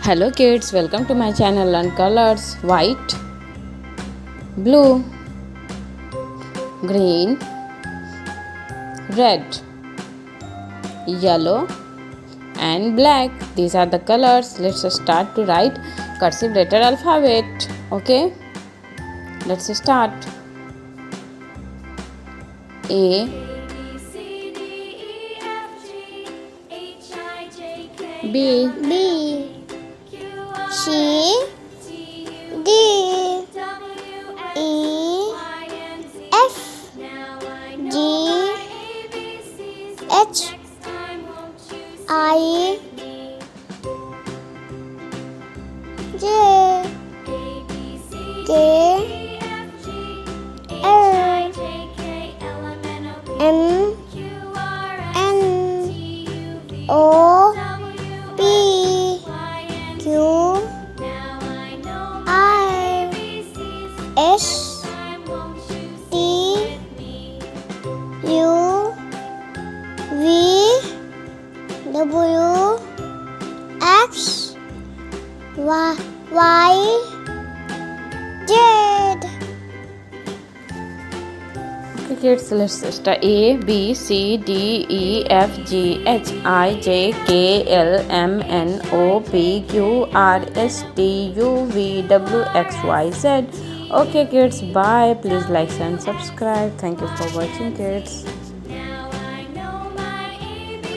Hello kids, welcome to my channel Learn Colors. White, blue, green, red, yellow and black. These are the colors. Let's start to write cursive letter alphabet. Okay, let's start. A, B, C, D, E, F, G, H, I, J, K, L, M, N, O, P, Q, R, S, T, U, V, W, X, Y, Z. okay kids, let's start. A, B, C, D, E, F, G, H, I, J, K, L, M, N, O, P, Q, R, S, T, U, V, W, X, Y, Z. Okay kids, bye. Please like and subscribe. Thank you for watching kids.